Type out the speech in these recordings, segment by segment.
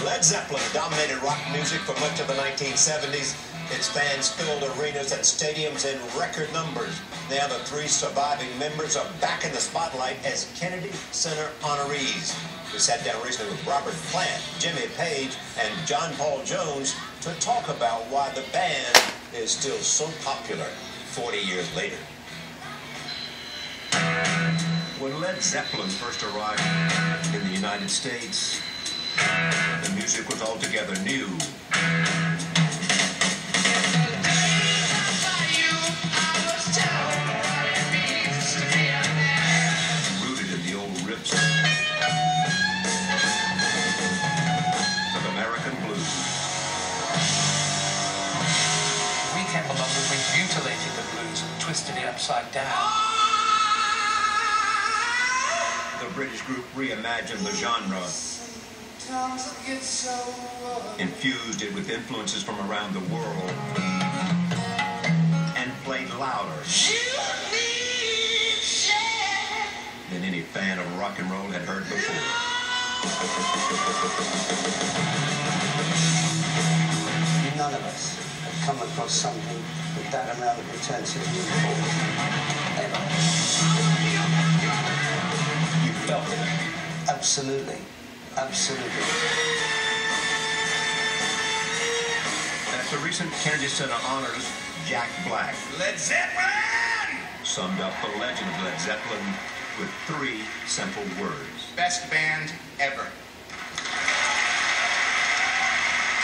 Led Zeppelin dominated rock music for much of the 1970s. Its fans filled arenas and stadiums in record numbers. Now the three surviving members are back in the spotlight as Kennedy Center honorees. We sat down recently with Robert Plant, Jimmy Page, and John Paul Jones to talk about why the band is still so popular 40 years later. When Led Zeppelin first arrived in the United States, the music was altogether new. Rooted in the old rips of American blues. We came along and we mutilated the blues and twisted it upside down. The British group reimagined the genre, infused it with influences from around the world, and played louder than any fan of rock and roll had heard before. None of us have come across something with that amount of intensity before, ever. You felt it? Absolutely. Absolutely. At the recent Kennedy Center honors, Jack Black, Led Zeppelin, summed up the legend of Led Zeppelin with 3 simple words. Best band ever.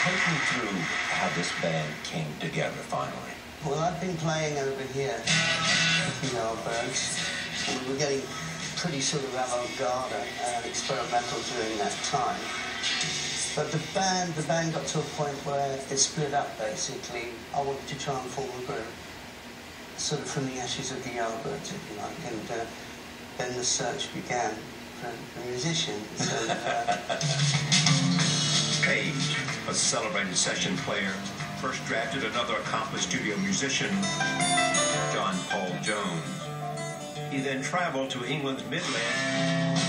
Take me through how this band came together finally. Well, I've been playing over here with the Yardbirds. We were getting pretty sort of avant-garde and experimental during that time. But the band got to a point where it split up, basically. I wanted to try and form a group, sort of from the ashes of the Yardbirds, if you like, and then the search began for a musician. So, Page, a celebrated session player, first drafted another accomplished studio musician, John Paul Jones. He then traveled to England's Midlands,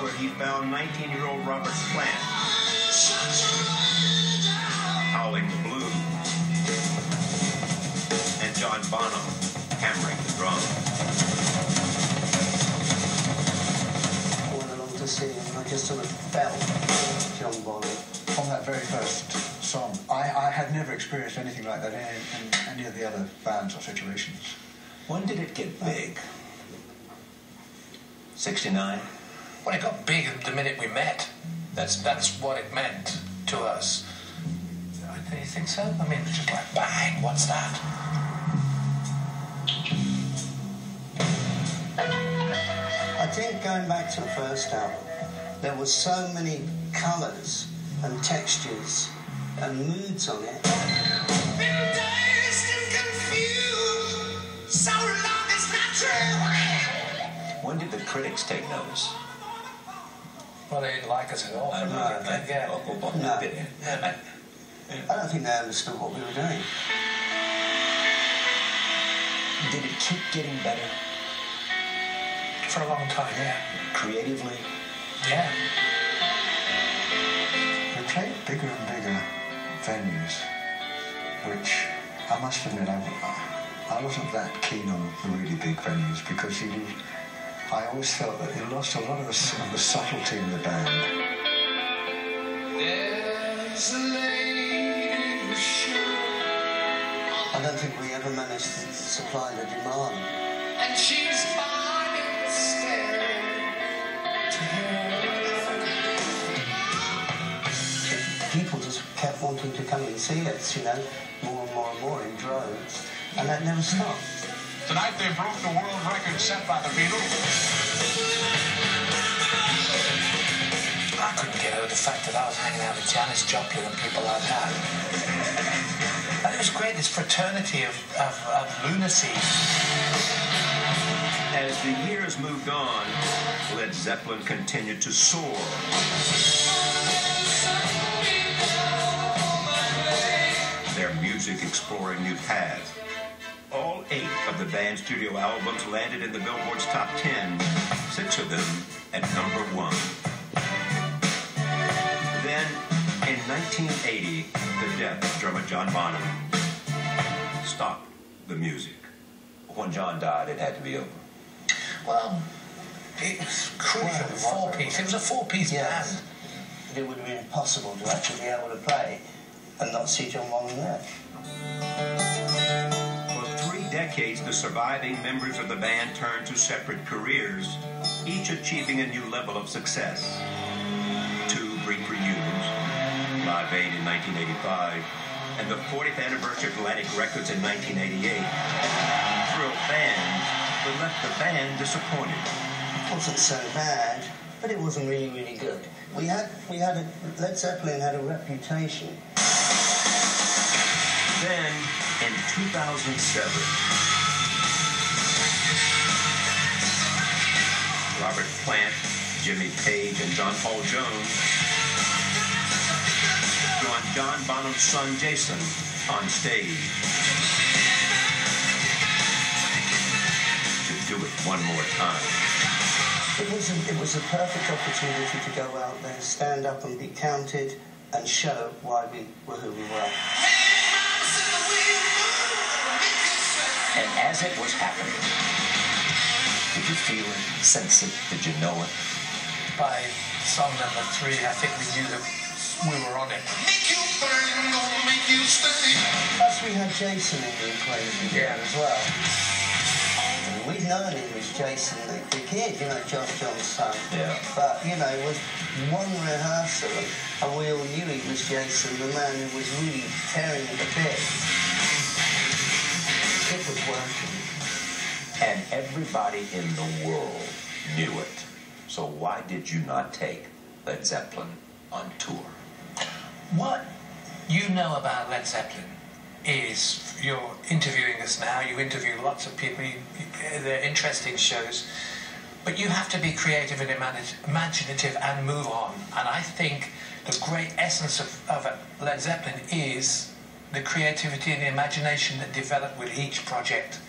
where he found 19-year-old Robert Plant, howling the blues, and John Bonham hammering the drums. I went along to see him, and I just sort of felt John Bonham. On that very first song, I had never experienced anything like that in any of the other bands or situations. When did it get big? 69? Well, it got big the minute we met. That's what it meant to us. Do you think so? I mean, it was just like, bang, what's that? I think going back to the first album, there were so many colours and textures and moods on it. When did the critics take notice? Well, they didn't like us at all. No. I don't think they understood what we were doing. Did it keep getting better? For a long time, yeah. Creatively? Yeah. We played bigger and bigger venues, which I must admit I wasn't that keen on the really big venues because I always felt that it lost a lot of the subtlety in the band. I don't think we ever managed to supply the demand. And she's fine and scared to People just kept wanting to come and see us, you know, more and more and more in droves, and that never stopped. Tonight they broke the world record set by the Beatles. I couldn't get over the fact that I was hanging out with Janis Joplin and people like that. And it was great, this fraternity of lunacy. As the years moved on, Led Zeppelin continued to soar. Their music exploring new paths. All 8 of the band's studio albums landed in the Billboard's top 10, 6 of them at #1. Then 1980, the death of drummer John Bonham stopped the music. When John died, it had to be over. Well, it was crucial. Four-piece. It was a four-piece band. But it would have been impossible to actually be able to play and not see John Bonham there. For 3 decades, the surviving members of the band turned to separate careers, each achieving a new level of success. 2 brief reunions, Live Aid in 1985, and the 40th anniversary of Atlantic Records in 1988, thrilled fans, but left the band disappointed. It wasn't so bad, but it wasn't really, really good. Led Zeppelin had a reputation. Then, in 2007, Robert Plant, Jimmy Page, and John Paul Jones joined John Bonham's son Jason on stage to do it one more time. It was a perfect opportunity to go out there, stand up and be counted, and show why we were who we were. And as it was happening, did you feel it, sense it, did you know it? By song number 3, I think we knew that we were on it. Plus we had Jason in the equation here as well. And we'd known him as Jason the kid, you know, John's son. Yeah. But, you know, with one rehearsal, and we all knew he was Jason, the man who was really tearing it to bits. It was working. And everybody in the world knew it. So why did you not take Led Zeppelin on tour? What you know about Led Zeppelin is, you're interviewing us now, you interview lots of people, they're interesting shows, but you have to be creative and imaginative and move on. And I think the great essence of Led Zeppelin is the creativity and the imagination that develop with each project.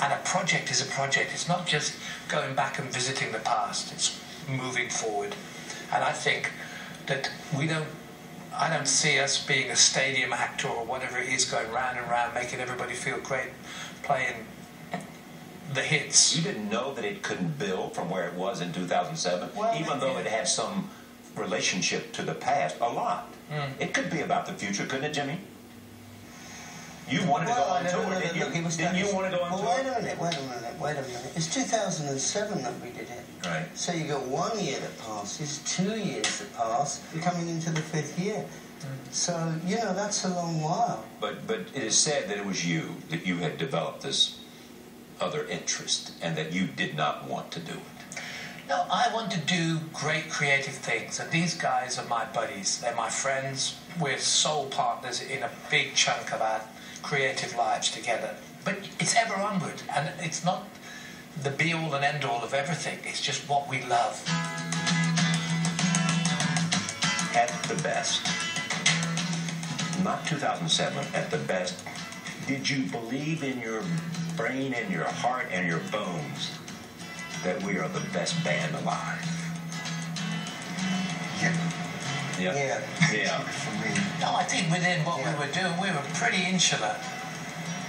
And a project is a project. It's not just going back and visiting the past. It's moving forward. And I think that I don't see us being a stadium actor or whatever it is, going round and round, making everybody feel great, playing the hits. You didn't know that it couldn't build from where it was in 2007, even though it had some relationship to the past, a lot. It could be about the future, couldn't it, Jimmy? You wanted to go on tour, didn't you? Didn't you want to go on tour? Wait a minute. It's 2007 that we did it. Right. So you got 1 year that passes, 2 years that pass, you're coming into the 5th year. So, you know, that's a long while. But it is said that it was you, that you had developed this other interest, and that you did not want to do it. No, I want to do great creative things, and these guys are my buddies. They're my friends. We're soul partners in a big chunk of our creative lives together. But it's ever onward, and it's not the be-all and end-all of everything. It's just what we love. At the best, not 2007, at the best, did you believe in your brain and your heart and your bones that we are the best band alive? Yeah. For me, No, I think within what we were doing, we were pretty insular.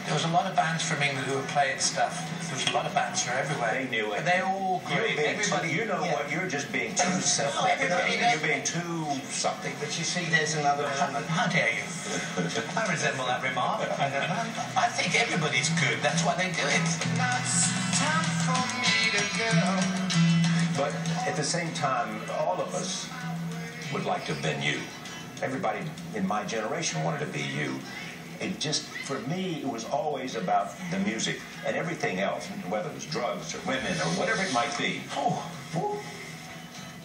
There was a lot of bands from England who were playing stuff. There was a lot of bands from everywhere. They knew it. And they're all great. Everybody, you know what? You're just being too self-deprecating. You're being too something. But you see, there's another element. How dare you? I resemble that remark. I think everybody's good. That's why they do it. But at the same time, all of us would like to have been you. Everybody in my generation wanted to be you. It just, for me, it was always about the music and everything else, whether it was drugs or women or whatever it might be.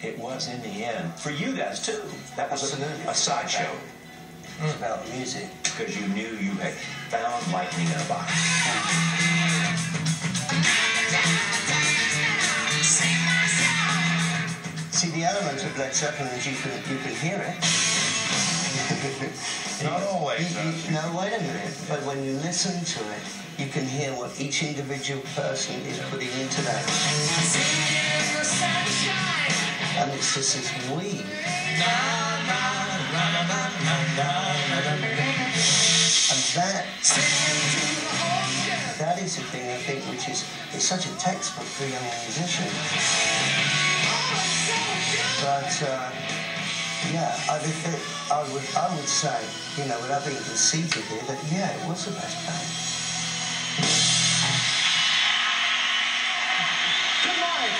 It was, in the end, for you guys too. That was a sideshow. It's about music. Because you knew you had found lightning in a box. See, the element of Led Zeppelin is you can hear it. Not always. No, wait a minute. But when you listen to it, you can hear what each individual person is putting into that. And it's just this weave. basic thing, I think, which is, it's such a textbook for young musicians. But, yeah, I would say, you know, without being conceited here, that, yeah, it was the best band. Good morning.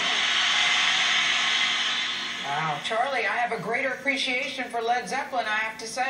Wow, Charlie, I have a greater appreciation for Led Zeppelin, I have to say.